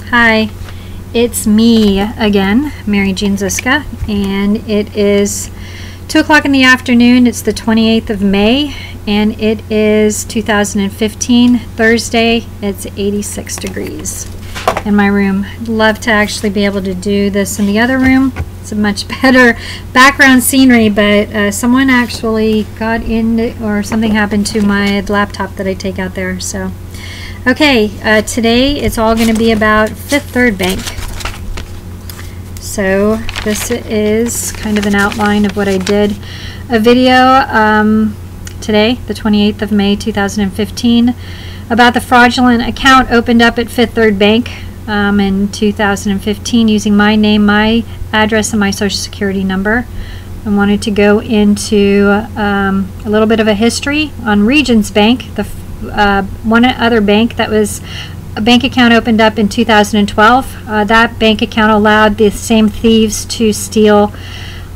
Hi, it's me again, Mary Jean Ziska, and it is 2 o'clock in the afternoon. It's the 28th of May, and it is 2015, Thursday. It's 86 degrees in my room. I'd love to actually be able to do this in the other room. It's a much better background scenery, but someone actually got in, or something happened to my laptop that I take out there. So, okay, today it's all going to be about Fifth Third Bank. So this is kind of an outline of what I did. A video today, the 28th of May 2015, about the fraudulent account opened up at Fifth Third Bank in 2015 using my name, my address, and my social security number. I wanted to go into a little bit of a history on Regions Bank, the one other bank that was a bank account opened up in 2012. That bank account allowed the same thieves to steal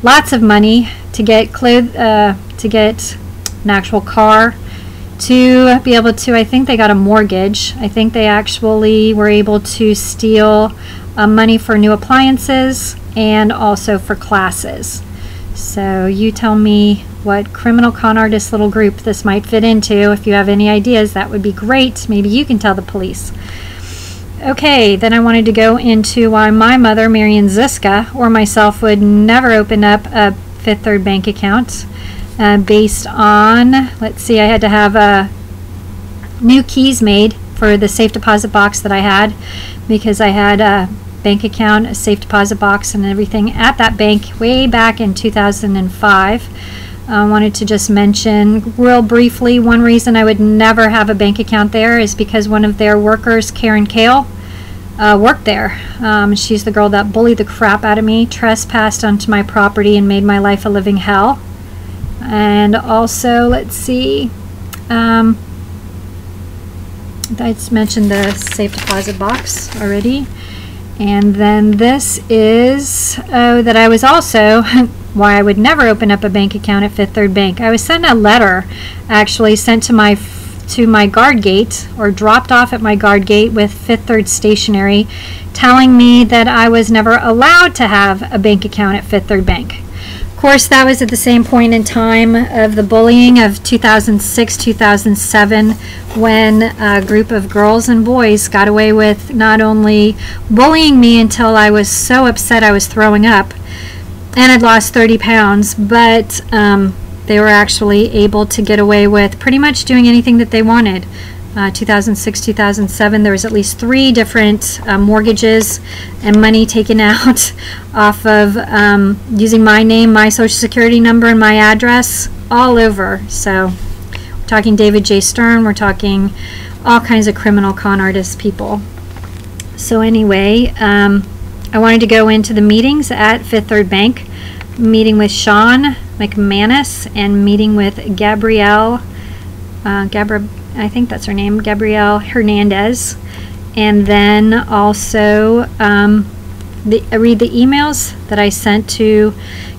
lots of money, to get to get an actual car, to be able to, I think they got a mortgage. I think they actually were able to steal money for new appliances and also for classes. So you tell me what criminal con artist little group this might fit into. If you have any ideas, that would be great. Maybe you can tell the police. Okay, then I wanted to go into why my mother, Marian Ziska, or myself would never open up a Fifth Third Bank account based on, let's see, I had to have new keys made for the safe deposit box that I had, because I had a bank account, a safe deposit box, and everything at that bank way back in 2005. I wanted to just mention real briefly, one reason I would never have a bank account there is because one of their workers, Karen Kale, worked there. She's the girl that bullied the crap out of me, trespassed onto my property, and made my life a living hell. And also, let's see, I just mentioned the safe deposit box already. And then this is that I was also why I would never open up a bank account at Fifth Third Bank. I was sent a letter, actually sent to my guard gate, or dropped off at my guard gate with Fifth Third stationery, telling me that I was never allowed to have a bank account at Fifth Third Bank. Of course, that was at the same point in time of the bullying of 2006-2007, when a group of girls and boys got away with not only bullying me until I was so upset I was throwing up and I'd lost 30 pounds, but they were actually able to get away with pretty much doing anything that they wanted. 2006-2007, there was at least 3 different mortgages and money taken out off of using my name, my social security number, and my address all over. So we're talking David J. Stern, we're talking all kinds of criminal con artist people. So anyway, I wanted to go into the meetings at Fifth Third Bank, meeting with Sean McManus and meeting with Gabrielle, I think that's her name, Gabrielle Hernandez. And then also I read the emails that I sent to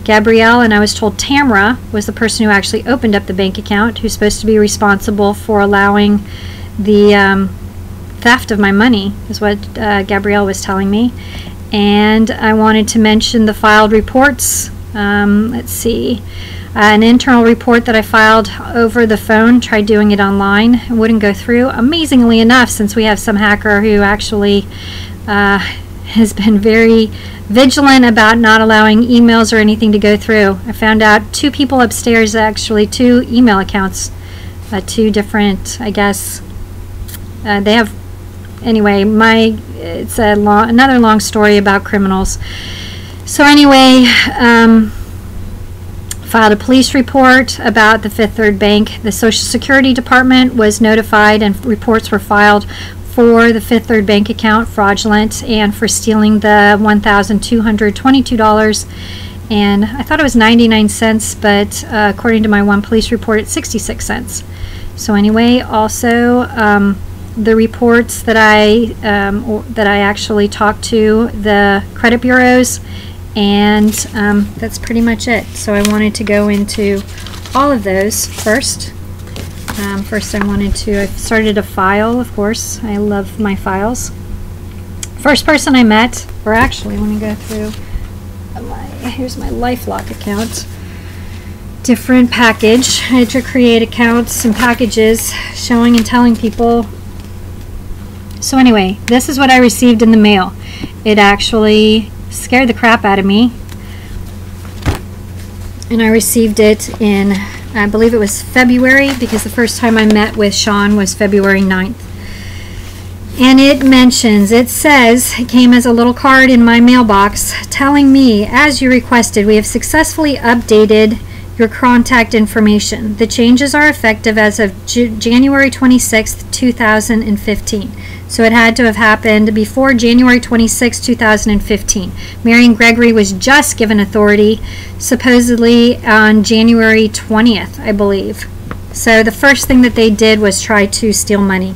Gabrielle, and I was told Tamara was the person who actually opened up the bank account, who's supposed to be responsible for allowing the theft of my money, is what Gabrielle was telling me. And I wanted to mention the filed reports. Let's see, an internal report that I filed over the phone, tried doing it online, it wouldn't go through. Amazingly enough, since we have some hacker who actually has been very vigilant about not allowing emails or anything to go through. I found out 2 people upstairs, actually 2 email accounts, 2 different, I guess, they have. Anyway, it's another long story about criminals. So anyway, filed a police report about the Fifth Third Bank. The Social Security Department was notified, and reports were filed for the Fifth Third Bank account, fraudulent, and for stealing the $1,222. And I thought it was 99 cents, but according to my one police report, it's 66 cents. So anyway, also the reports that I actually talked to the credit bureaus, and that's pretty much it. So I wanted to go into all of those first. First I started a file, of course. I love my files. First person I met, or actually, let me go through here's my LifeLock account. Different package. I had to create accounts and packages showing and telling people. So anyway, this is what I received in the mail. It actually scared the crap out of me. And I received it in, I believe it was February, because the first time I met with Sean was February 9th. And it says, it came as a little card in my mailbox telling me, as you requested, we have successfully updated your contact information. The changes are effective as of January 26th, 2015. So it had to have happened before January 26, 2015. Marion Gregory was just given authority, supposedly on January 20th, I believe. So the first thing that they did was try to steal money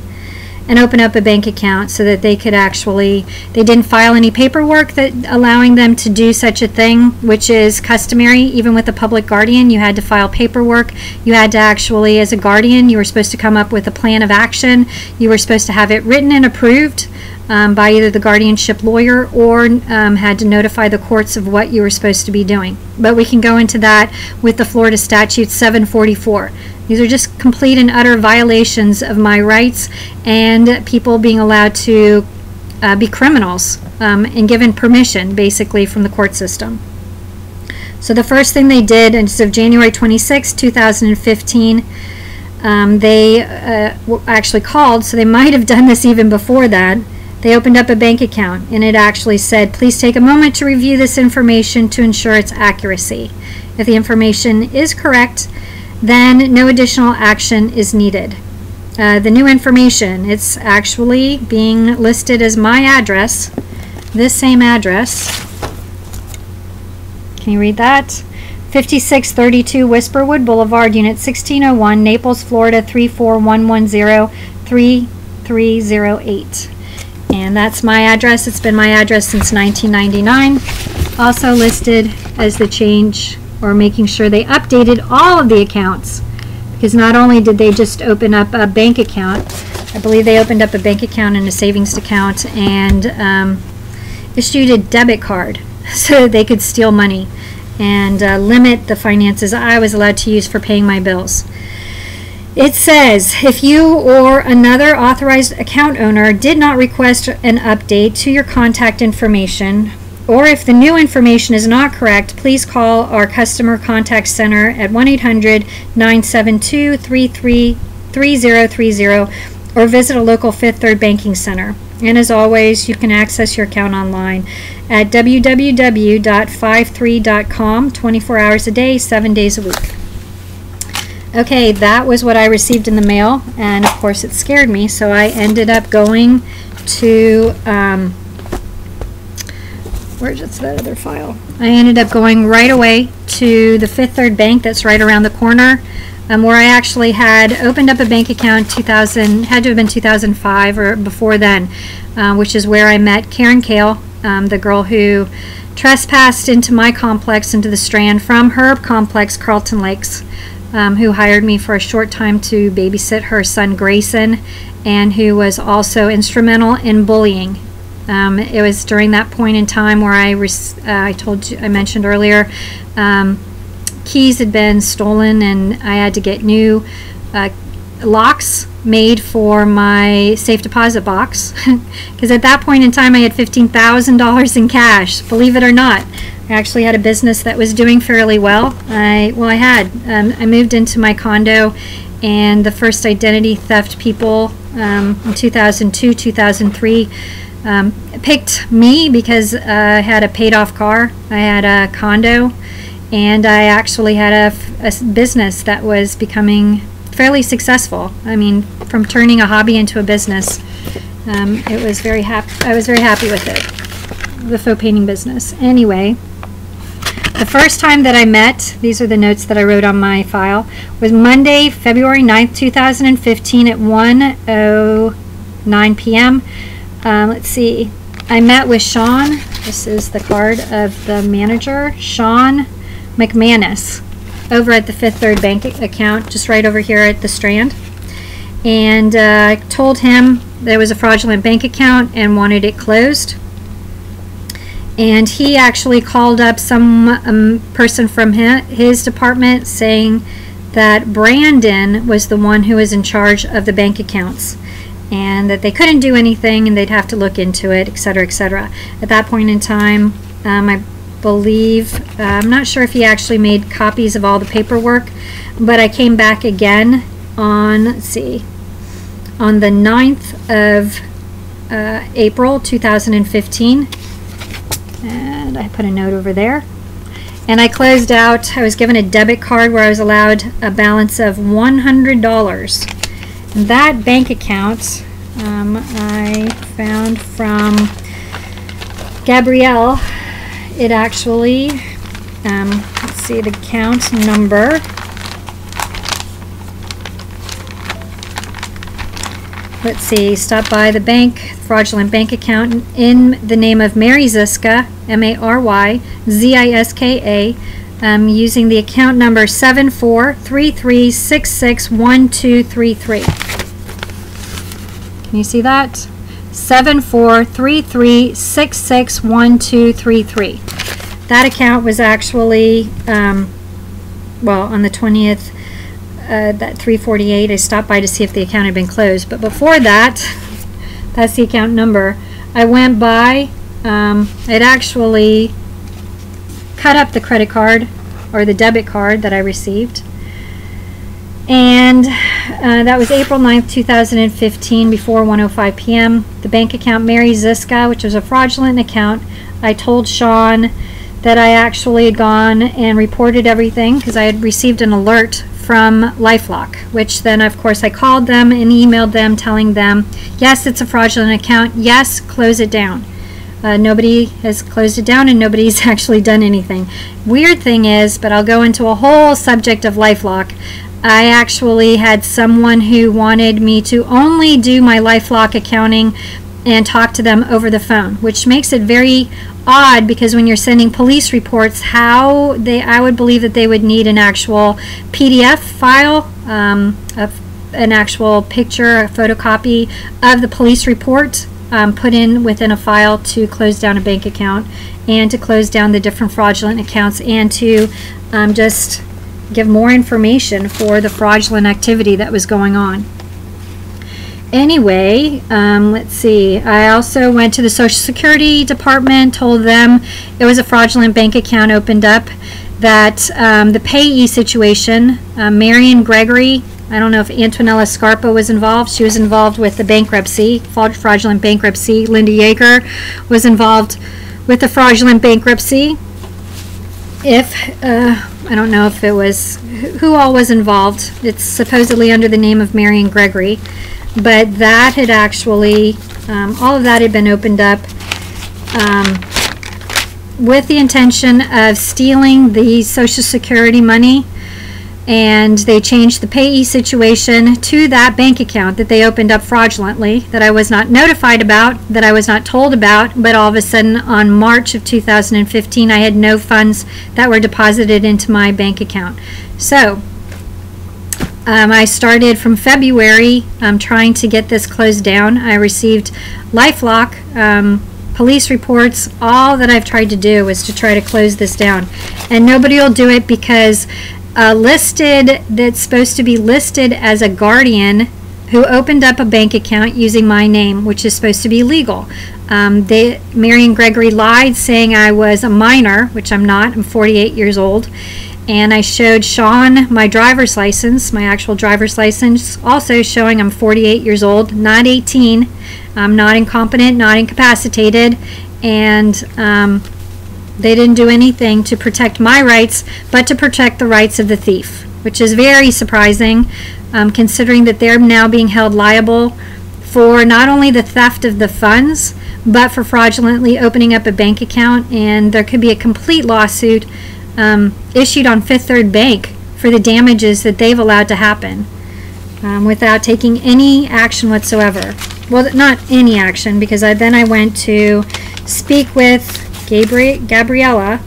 and open up a bank account so that they could actually, they didn't file any paperwork that allowing them to do such a thing, which is customary. Even with a public guardian, you had to file paperwork. You had to actually, as a guardian, you were supposed to come up with a plan of action. You were supposed to have it written and approved by either the guardianship lawyer or had to notify the courts of what you were supposed to be doing. But we can go into that with the Florida Statute 744. These are just complete and utter violations of my rights and people being allowed to be criminals and given permission, basically, from the court system. So the first thing they did, as of January 26, 2015, they actually called, so they might have done this even before that. They opened up a bank account, and it actually said, please take a moment to review this information to ensure its accuracy. If the information is correct, then no additional action is needed. The new information, it's actually being listed as my address, this same address. Can you read that? 5632 Whisperwood Boulevard, Unit 1601, Naples, Florida 34110-3308. And that's my address. It's been my address since 1999. Also listed as the change, or making sure they updated all of the accounts, because not only did they just open up a bank account, I believe they opened up a bank account and a savings account and issued a debit card so they could steal money and limit the finances I was allowed to use for paying my bills. It says, if you or another authorized account owner did not request an update to your contact information, or if the new information is not correct, please call our customer contact center at 1-800-972-3030 or visit a local Fifth Third banking center. And as always, you can access your account online at www.53.com 24 hours a day, 7 days a week. Okay, that was what I received in the mail, and of course it scared me, so I ended up going to where's the other file? I ended up going right away to the Fifth Third Bank that's right around the corner, where I actually had opened up a bank account had to have been 2005 or before then, which is where I met Karen Kale, the girl who trespassed into my complex, into the Strand, from her complex, Carlton Lakes, who hired me for a short time to babysit her son Grayson, and who was also instrumental in bullying. It was during that point in time where I mentioned earlier, keys had been stolen, and I had to get new locks made for my safe deposit box, because at that point in time I had $15,000 in cash. Believe it or not, I actually had a business that was doing fairly well. I moved into my condo, and the first identity theft people in 2002, 2003 picked me because I had a paid off car, I had a condo, and I actually had a business that was becoming fairly successful. I mean, from turning a hobby into a business, I was very happy with it, the faux painting business. Anyway, the first time that I met, these are the notes that I wrote on my file, was Monday, February 9th, 2015 at 1:09 p.m. Let's see, I met with Sean. This is the card of the manager, Sean McManus, over at the Fifth Third Bank account, just right over here at the Strand. And I told him there was a fraudulent bank account and wanted it closed. And he actually called up some person from his department saying that Brandon was the one who was in charge of the bank accounts and that they couldn't do anything and they'd have to look into it, etc., etc. At that point in time, I believe, I'm not sure if he actually made copies of all the paperwork, but I came back again on, let's see, on the 9th of April 2015, and I put a note over there, and I closed out. I was given a debit card where I was allowed a balance of $100. And that bank account I found from Gabrielle. It actually, let's see the account number. Let's see, stop by the bank, fraudulent bank account in the name of Mary Ziska, M-A-R-Y-Z-I-S-K-A, using the account number 7433661233. Can you see that? 7433661233. That account was actually, well, on the 20th, that 348, I stopped by to see if the account had been closed. But before that, that's the account number. I went by, it actually cut up the credit card or the debit card that I received. And that was April 9th, 2015, before 1:05 p.m. The bank account Mary Ziska, which was a fraudulent account. I told Sean that I actually had gone and reported everything because I had received an alert from LifeLock, which then of course I called them and emailed them telling them, yes, it's a fraudulent account, yes, close it down. Nobody has closed it down and nobody's actually done anything. Weird thing is, but I'll go into a whole subject of LifeLock, I actually had someone who wanted me to only do my LifeLock accounting and talk to them over the phone, which makes it very odd because when you're sending police reports, I would believe that they would need an actual PDF file, of an actual picture, a photocopy of the police report put in within a file to close down a bank account and to close down the different fraudulent accounts and to just give more information for the fraudulent activity that was going on. Anyway, let's see, I also went to the Social Security Department, told them it was a fraudulent bank account opened up, that the payee situation, Marion Gregory, I don't know if Antonella Scarpa was involved. She was involved with the bankruptcy, fraudulent bankruptcy. Linda Yeager was involved with the fraudulent bankruptcy. I don't know if it was, who all was involved. It's supposedly under the name of Marion Gregory. But that had actually, all of that had been opened up with the intention of stealing the Social Security money, and they changed the payee situation to that bank account that they opened up fraudulently, that I was not notified about, that I was not told about, but all of a sudden on March of 2015 I had no funds that were deposited into my bank account. So I started from February trying to get this closed down. I received LifeLock, police reports. All that I've tried to do is to try to close this down. And nobody will do it because that's supposed to be listed as a guardian who opened up a bank account using my name, which is supposed to be legal. Marion Gregory lied saying I was a minor, which I'm not. I'm 48 years old. And I showed Sean my driver's license, my actual driver's license, also showing I'm 48 years old, not 18. I'm not incompetent, not incapacitated, and they didn't do anything to protect my rights, but to protect the rights of the thief, which is very surprising, considering that they're now being held liable for not only the theft of the funds, but for fraudulently opening up a bank account, and there could be a complete lawsuit issued on Fifth Third Bank for the damages that they've allowed to happen without taking any action whatsoever. Well, not any action, because then I went to speak with Gabriella,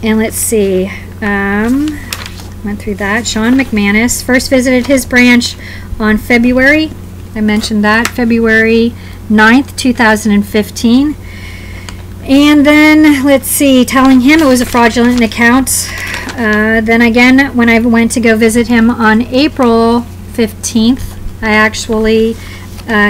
and let's see, went through that. Sean McManus first visited his branch on February I mentioned that, February 9th, 2015. And then, let's see, telling him it was a fraudulent account. Then again, when I went to go visit him on April 15th,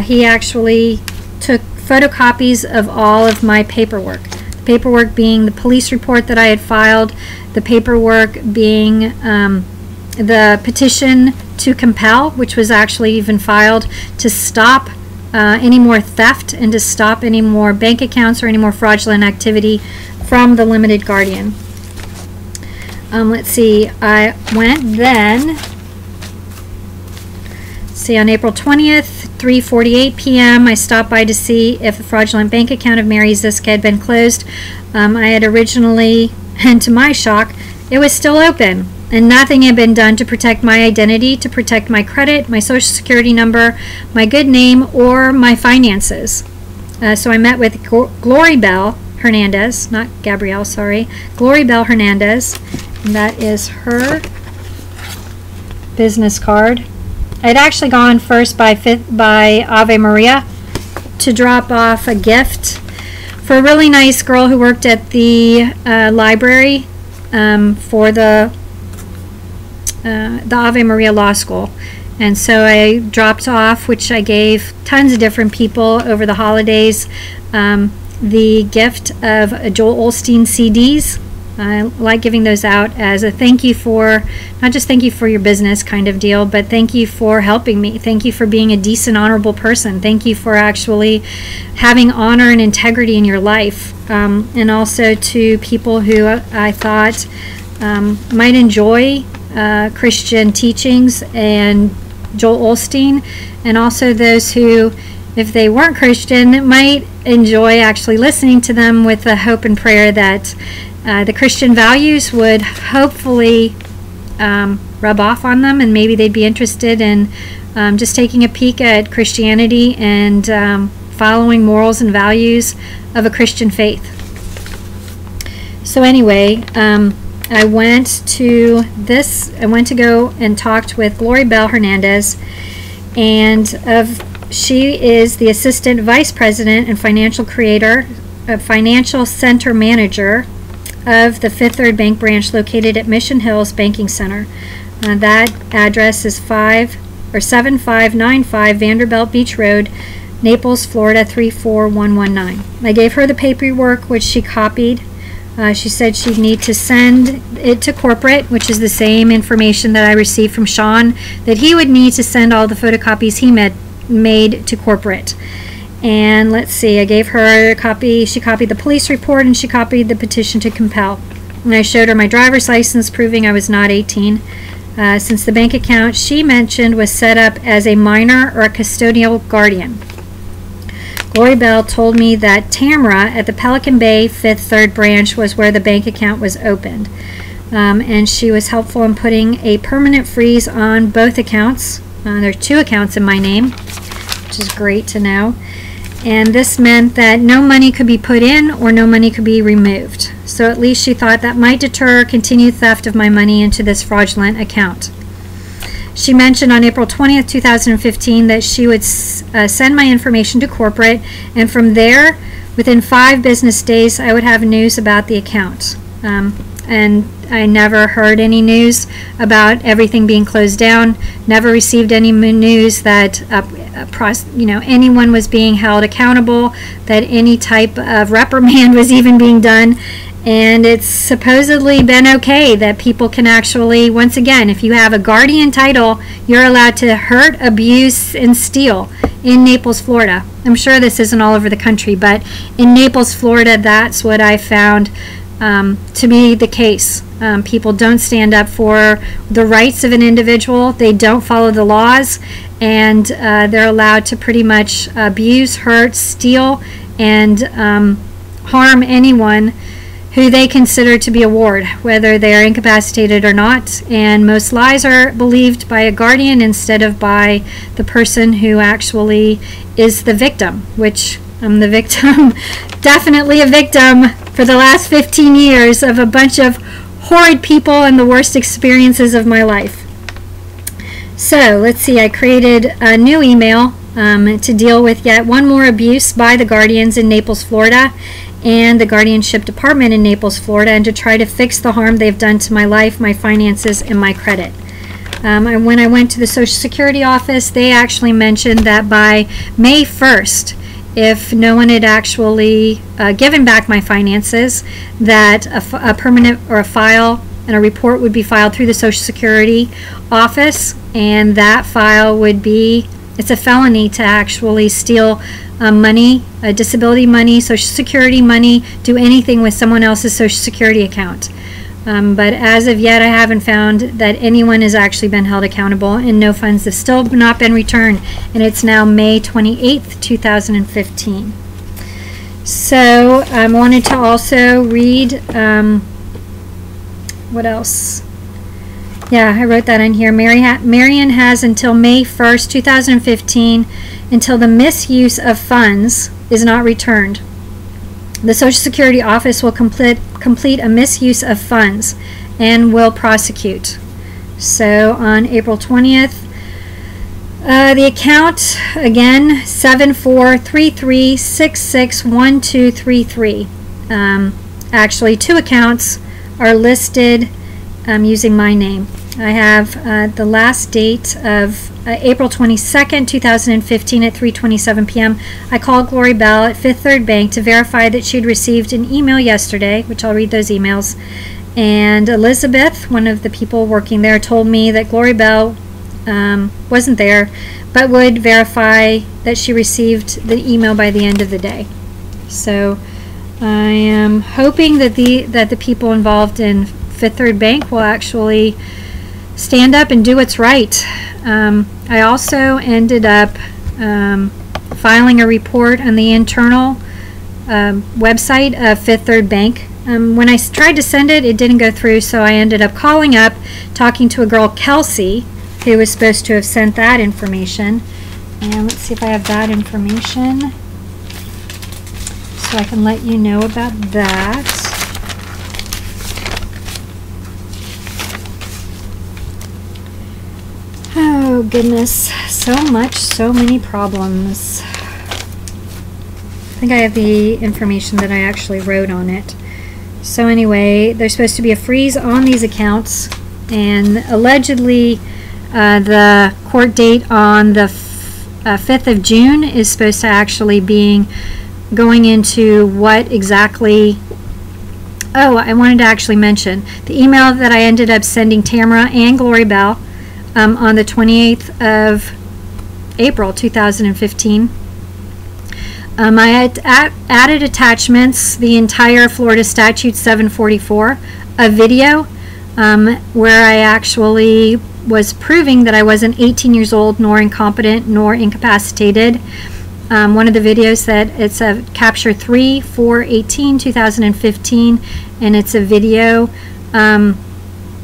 he actually took photocopies of all of my paperwork. The paperwork being the police report that I had filed, the paperwork being the petition to compel, which was actually even filed to stop any more theft and to stop any more bank accounts or any more fraudulent activity from the limited guardian. Let's see, I went then, on April 20th, 3:48 p.m., I stopped by to see if the fraudulent bank account of Mary Ziska had been closed. I had originally, and to my shock, it was still open, and nothing had been done to protect my identity, to protect my credit, my social security number, my good name, or my finances. So I met with Glory Bell Hernandez, not Gabrielle, sorry, Glory Bell Hernandez, and that is her business card. I'd actually gone first by Ave Maria to drop off a gift for a really nice girl who worked at the library for the Ave Maria Law School. And so I dropped off, which I gave tons of different people over the holidays, the gift of Joel Osteen CDs. I like giving those out as a thank you for, not just thank you for your business kind of deal, but thank you for helping me. Thank you for being a decent, honorable person. Thank you for actually having honor and integrity in your life. And also to people who I thought might enjoy Christian teachings and Joel Osteen, and also those who, if they weren't Christian, might enjoy actually listening to them, with the hope and prayer that the Christian values would hopefully rub off on them, and maybe they'd be interested in just taking a peek at Christianity and following morals and values of a Christian faith. So anyway, I went to go and talked with Glory Bell Hernandez, and she is the Assistant Vice President and Financial Center Manager of the Fifth Third Bank branch located at Mission Hills Banking Center. That address is 7595 Vanderbilt Beach Road, Naples, Florida 34119. I gave her the paperwork, which she copied. She said she'd need to send it to corporate, which is the same information that I received from Sean, that he would need to send all the photocopies he made to corporate. And let's see, I gave her a copy. She copied the police report, and she copied the petition to compel. And I showed her my driver's license proving I was not 18. Since the bank account she mentioned was set up as a minor or a custodial guardian. Glory Bell told me that Tamara at the Pelican Bay Fifth Third branch was where the bank account was opened. And she was helpful in putting a permanent freeze on both accounts. There are 2 accounts in my name, which is great to know. And this meant that no money could be put in or no money could be removed. So at least she thought that might deter continued theft of my money into this fraudulent account. She mentioned on April 20th, 2015 that she would send my information to corporate, and from there, within 5 business days, I would have news about the account. And I never heard any news about everything being closed down, never received any news that anyone was being held accountable, that any type of reprimand was even being done. And it's supposedly been okay that people can actually, once again, if you have a guardian title, you're allowed to hurt, abuse, and steal in Naples, Florida. I'm sure this isn't all over the country, but in Naples, Florida, that's what I found to be the case. People don't stand up for the rights of an individual. They don't follow the laws, and they're allowed to pretty much abuse, hurt, steal, and harm anyone who they consider to be a ward, whether they're incapacitated or not. And most lies are believed by a guardian instead of by the person who actually is the victim, which I'm the victim, definitely a victim for the last 15 years of a bunch of horrid people and the worst experiences of my life. So let's see, I created a new email to deal with yet one more abuse by the guardians in Naples, Florida, and the guardianship department in Naples, Florida, and to try to fix the harm they've done to my life, my finances, and my credit. When I went to the Social Security office, they actually mentioned that by May 1st, if no one had actually given back my finances, that a permanent or a file and a report would be filed through the Social Security office, and that file would be, it's a felony to actually steal money, disability money, Social Security money, do anything with someone else's Social Security account. But as of yet, I haven't found that anyone has actually been held accountable, and no funds have still not been returned, and it's now May 28th, 2015. So I wanted to also read, what else? Yeah, I wrote that in here. Marion has until May 1st, 2015, until the misuse of funds is not returned. The Social Security office will complete a misuse of funds and will prosecute. So on April 20th, the account, again, 7433661233. Actually, two accounts are listed using my name. I have the last date of April 22nd, 2015 at 3:27 p.m. I called Glory Bell at Fifth Third Bank to verify that she had received an email yesterday, which I'll read those emails. And Elizabeth, one of the people working there, told me that Glory Bell wasn't there, but would verify that she received the email by the end of the day. So I am hoping that the people involved in Fifth Third Bank will actually stand up and do what's right. I also ended up filing a report on the internal website of Fifth Third Bank. When I tried to send it, it didn't go through, so I ended up calling up, talking to a girl, Kelsey, who was supposed to have sent that information. And let's see if I have that information so I can let you know about that. Oh goodness, so many problems. I think I have the information that I actually wrote on it. So anyway, there's supposed to be a freeze on these accounts, and allegedly the court date on the 5th of June is supposed to actually be going into what exactly. Oh, I wanted to actually mention the email that I ended up sending Tamara and Glory Bell on the 28th of April 2015. I had added attachments, the entire Florida Statute 744, a video where I actually was proving that I wasn't 18 years old, nor incompetent, nor incapacitated. One of the videos that it's a capture 3/4/18/2015, and it's a video.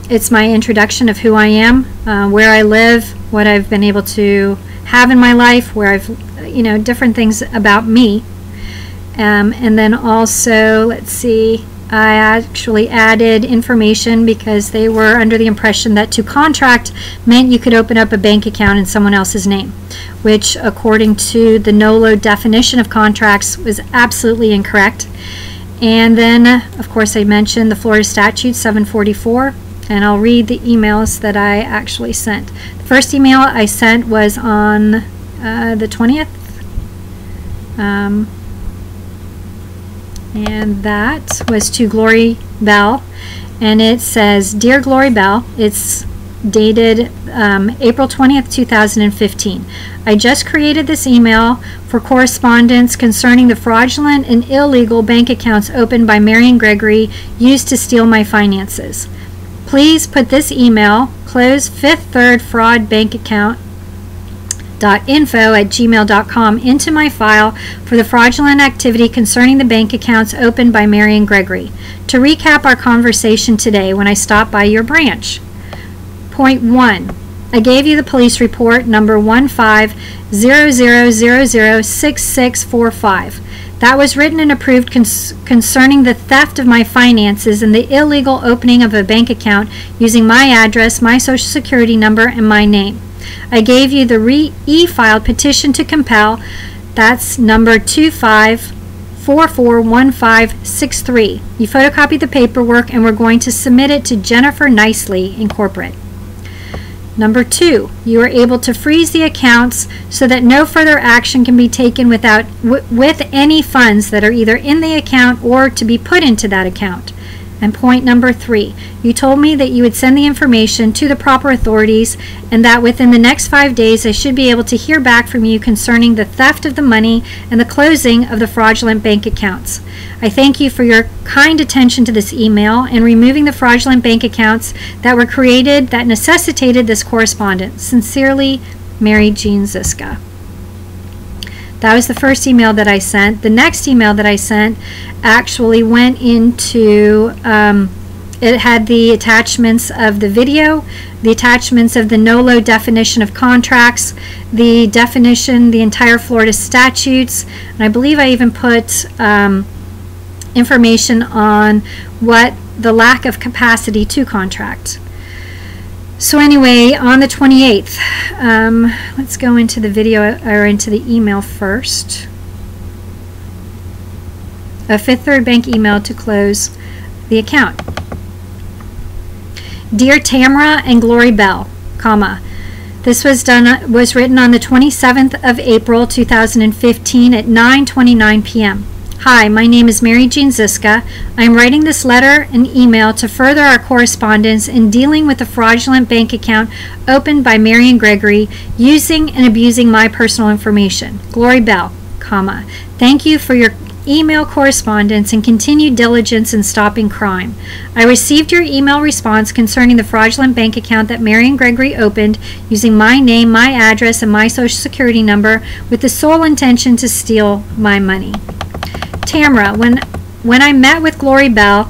It's my introduction of who I am, where I live, what I've been able to have in my life, where I've, different things about me. And then also, let's see, I actually added information because they were under the impression that to contract meant you could open up a bank account in someone else's name, which according to the NOLO definition of contracts was absolutely incorrect. And then, of course, I mentioned the Florida Statute 744. And I'll read the emails that I actually sent. The first email I sent was on the 20th. And that was to Glory Bell. And it says, Dear Glory Bell, it's dated April 20th, 2015. I just created this email for correspondence concerning the fraudulent and illegal bank accounts opened by Marion Gregory used to steal my finances. Please put this email, close Fifth Third Fraud Bank Account .info@gmail.com, into my file for the fraudulent activity concerning the bank accounts opened by Marion Gregory. To recap our conversation today when I stopped by your branch. Point 1. I gave you the police report number 1500006645. That was written and approved concerning the theft of my finances and the illegal opening of a bank account using my address, my social security number, and my name. I gave you the e-filed petition to compel. That's number 25441563. You photocopied the paperwork and we're going to submit it to Jennifer Nicely Incorporated. Number 2, you are able to freeze the accounts so that no further action can be taken with any funds that are either in the account or to be put into that account. And point number 3, you told me that you would send the information to the proper authorities and that within the next 5 days I should be able to hear back from you concerning the theft of the money and the closing of the fraudulent bank accounts. I thank you for your kind attention to this email and removing the fraudulent bank accounts that were created that necessitated this correspondence. Sincerely, Mary Jean Ziska. That was the first email that I sent. The next email that I sent actually went into, it had the attachments of the video, the attachments of the NOLO definition of contracts, the definition, the entire Florida statutes, and I believe I even put information on what the lack of capacity to contract. So anyway, on the 28th, let's go into the video or into the email first. A Fifth Third Bank email to close the account. Dear Tamara and Glory Bell, comma. This was written on the 27th of April 2015 at 9:29 p.m. Hi, my name is Mary Jean Ziska. I am writing this letter and email to further our correspondence in dealing with the fraudulent bank account opened by Marion Gregory using and abusing my personal information. Glory Bell, comma. Thank you for your email correspondence and continued diligence in stopping crime. I received your email response concerning the fraudulent bank account that Marion Gregory opened using my name, my address, and my social security number with the sole intention to steal my money. Tamara, when I met with Glory Bell,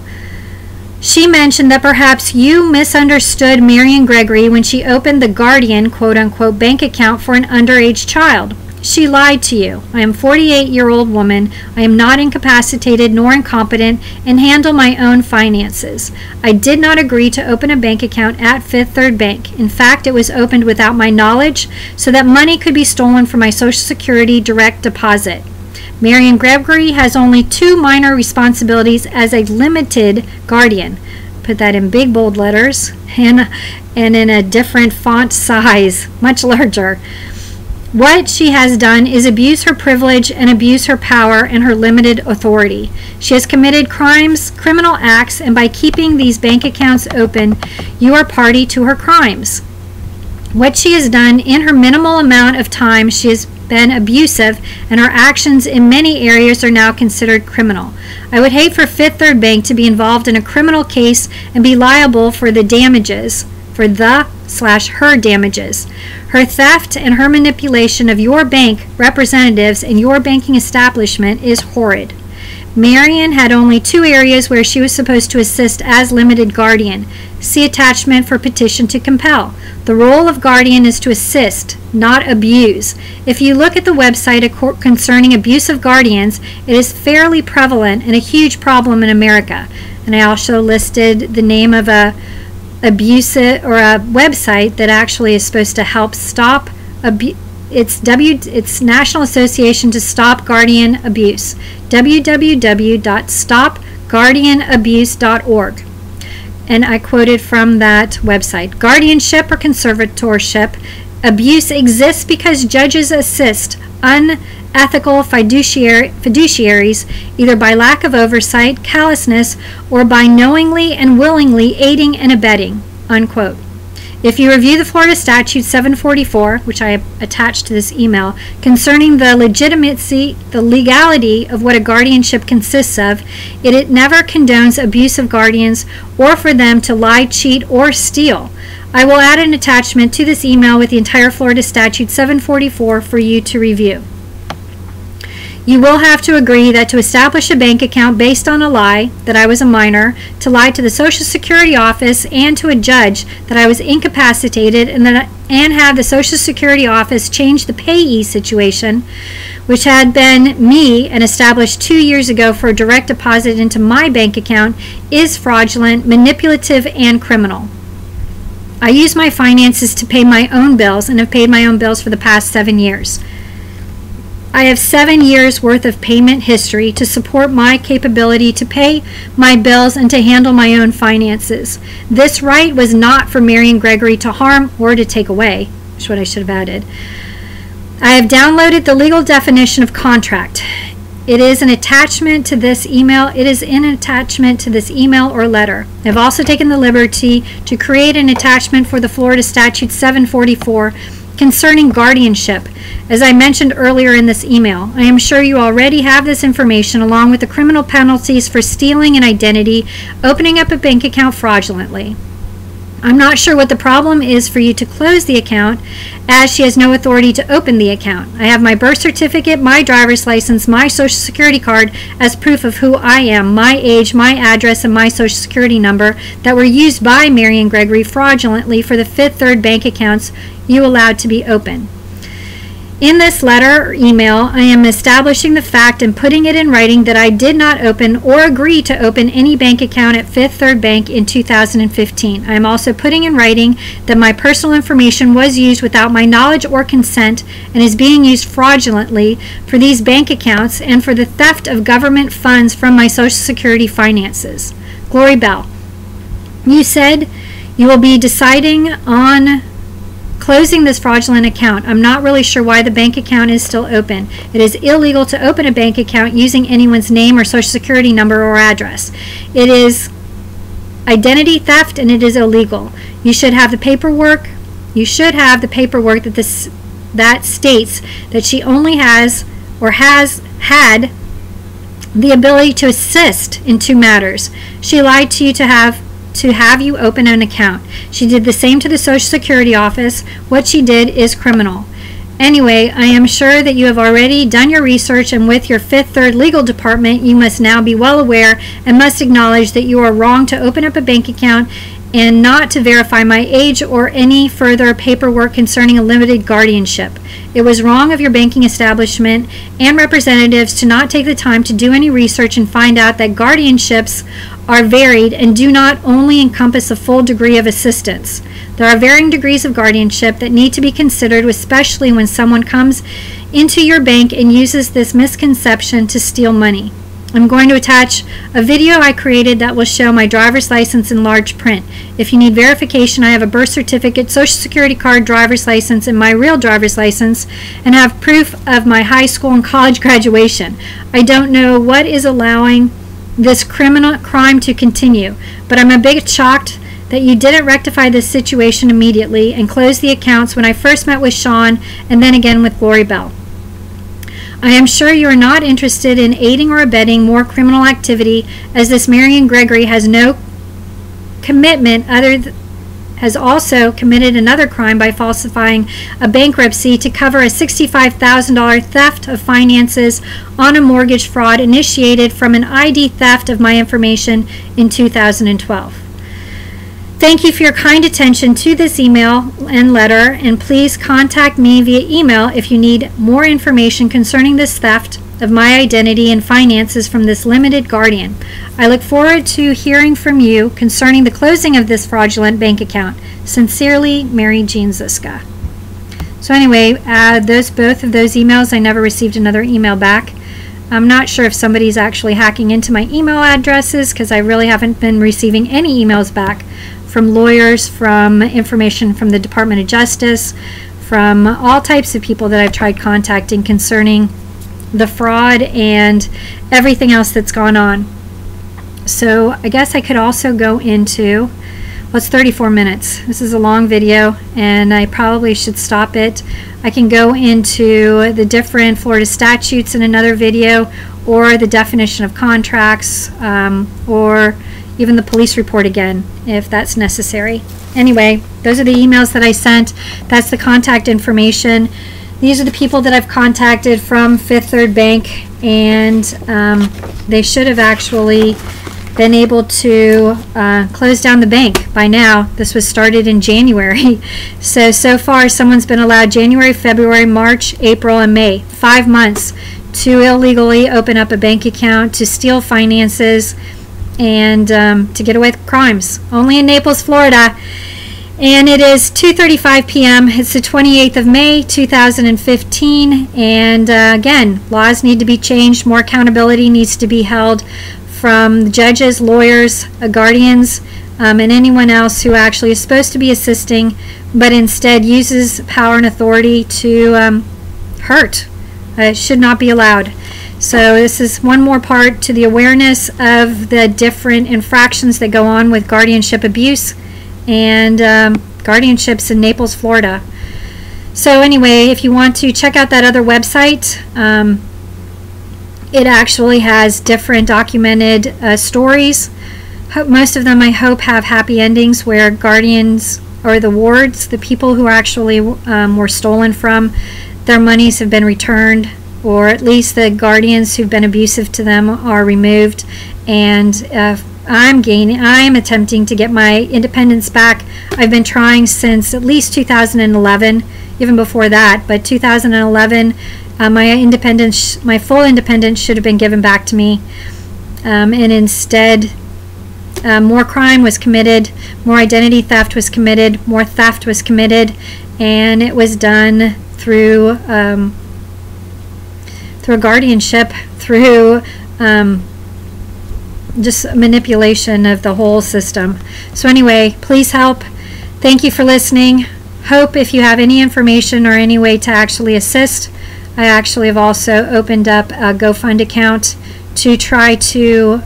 she mentioned that perhaps you misunderstood Marion Gregory when she opened the Guardian quote-unquote bank account for an underage child. She lied to you. I am a 48-year-old woman. I am not incapacitated nor incompetent and handle my own finances. I did not agree to open a bank account at Fifth Third Bank. In fact, it was opened without my knowledge so that money could be stolen from my Social Security direct deposit. Marion Gregory has only 2 minor responsibilities as a limited guardian. Put that in big bold letters and in a different font size, much larger. What she has done is abuse her privilege and abuse her power and her limited authority. She has committed crimes, criminal acts, and by keeping these bank accounts open, you are party to her crimes. What she has done in her minimal amount of time, she has been abusive, and her actions in many areas are now considered criminal. I would hate for Fifth Third Bank to be involved in a criminal case and be liable for the damages, for the/her damages. Her theft and her manipulation of your bank representatives and your banking establishment is horrid. Marion had only 2 areas where she was supposed to assist as limited guardian. See attachment for petition to compel. The role of guardian is to assist, not abuse. If you look at the website concerning abuse of guardians, it is fairly prevalent and a huge problem in America. And I also listed the name of a website that actually is supposed to help stop abuse. It's National Association to Stop Guardian Abuse. www.stopguardianabuse.org. And I quoted from that website. Guardianship or conservatorship abuse exists because judges assist unethical fiduciaries either by lack of oversight, callousness, or by knowingly and willingly aiding and abetting, unquote. If you review the Florida Statute 744, which I attached to this email, concerning the legality of what a guardianship consists of, it never condones abuse of guardians or for them to lie, cheat, or steal. I will add an attachment to this email with the entire Florida Statute 744 for you to review. You will have to agree that to establish a bank account based on a lie, that I was a minor, to lie to the Social Security office and to a judge that I was incapacitated and have the Social Security office change the payee situation, which had been me and established 2 years ago for a direct deposit into my bank account, is fraudulent, manipulative, and criminal. I use my finances to pay my own bills and have paid my own bills for the past 7 years. I have 7 years worth of payment history to support my capability to pay my bills and to handle my own finances. This right was not for Marion Gregory to harm or to take away, which is what I should have added. I have downloaded the legal definition of contract. It is an attachment to this email. It is an attachment to this email or letter. I've also taken the liberty to create an attachment for the Florida Statute 744 concerning guardianship. As I mentioned earlier in this email, I am sure you already have this information along with the criminal penalties for stealing an identity, opening up a bank account fraudulently. I'm not sure what the problem is for you to close the account, as she has no authority to open the account. I have my birth certificate, my driver's license, my social security card as proof of who I am, my age, my address, and my social security number that were used by Marion Gregory fraudulently for the Fifth Third bank accounts you allowed to be open. In this letter or email, I am establishing the fact and putting it in writing that I did not open or agree to open any bank account at Fifth Third Bank in 2015. I am also putting in writing that my personal information was used without my knowledge or consent and is being used fraudulently for these bank accounts and for the theft of government funds from my Social Security finances. Glory Bell, you said you will be deciding on closing this fraudulent account. I'm not really sure why the bank account is still open. It is illegal to open a bank account using anyone's name or social security number or address. It is identity theft and it is illegal. You should have the paperwork. You should have the paperwork that states that she only has or has had the ability to assist in 2 matters. She lied to you to have you open an account. She did the same to the Social Security office. What she did is criminal. Anyway, I am sure that you have already done your research, and with your Fifth Third legal department, you must now be well aware and must acknowledge that you are wrong to open up a bank account and not to verify my age or any further paperwork concerning a limited guardianship. It was wrong of your banking establishment and representatives to not take the time to do any research and find out that guardianships are varied and do not only encompass a full degree of assistance. There are varying degrees of guardianship that need to be considered, especially when someone comes into your bank and uses this misconception to steal money. I'm going to attach a video I created that will show my driver's license in large print. If you need verification, I have a birth certificate, social security card, driver's license, and my real driver's license, and have proof of my high school and college graduation. I don't know what is allowing this criminal crime to continue, but I'm a bit shocked that you didn't rectify this situation immediately and close the accounts when I first met with Sean and then again with Glory Bell. I am sure you are not interested in aiding or abetting more criminal activity, as this Marion Gregory has no commitment has also committed another crime by falsifying a bankruptcy to cover a $65,000 theft of finances on a mortgage fraud initiated from an ID theft of my information in 2012. Thank you for your kind attention to this email and letter, and please contact me via email if you need more information concerning this theft of my identity and finances from this limited guardian. I look forward to hearing from you concerning the closing of this fraudulent bank account. Sincerely, Mary Jean Ziska. So anyway, both of those emails, I never received another email back. I'm not sure if somebody's actually hacking into my email addresses, because I really haven't been receiving any emails back from lawyers, from information from the Department of Justice, from all types of people that I've tried contacting concerning the fraud and everything else that's gone on. So I guess I could also go into, well, it's 34 minutes. This is a long video and I probably should stop it. I can go into the different Florida statutes in another video, or the definition of contracts, or even the police report again, if that's necessary. Anyway, those are the emails that I sent. That's the contact information. These are the people that I've contacted from Fifth Third Bank, and they should have actually been able to close down the bank by now. This was started in January. So far, someone's been allowed January, February, March, April, and May. 5 months to illegally open up a bank account, to steal finances, and to get away with crimes. Only in Naples, Florida. And it is 2:35 p.m. It's the 28th of May, 2015. And again, laws need to be changed. More accountability needs to be held from judges, lawyers, guardians, and anyone else who actually is supposed to be assisting, but instead uses power and authority to hurt. It should not be allowed. So this is one more part to the awareness of the different infractions that go on with guardianship abuse and guardianships in Naples, Florida. So anyway, if you want to check out that other website, it actually has different documented stories. Most of them, I hope, have happy endings where guardians or the wards, the people who actually were stolen from, their monies have been returned, or at least the guardians who've been abusive to them are removed. And I'm attempting to get my independence back. I've been trying since at least 2011, even before that, but 2011, my full independence should have been given back to me. And instead, more crime was committed, more identity theft was committed, more theft was committed, and it was done through a guardianship, through just manipulation of the whole system. So anyway, please help. Thank you for listening. Hope if you have any information or any way to actually assist. I actually have also opened up a GoFund account to try to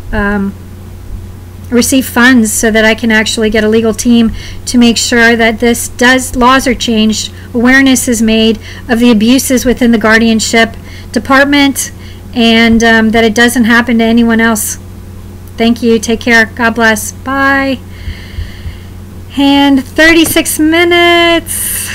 receive funds so that I can actually get a legal team to make sure that laws are changed, awareness is made of the abuses within the guardianship department, and that it doesn't happen to anyone else. Thank you. Take care. God bless. Bye. And 36 minutes.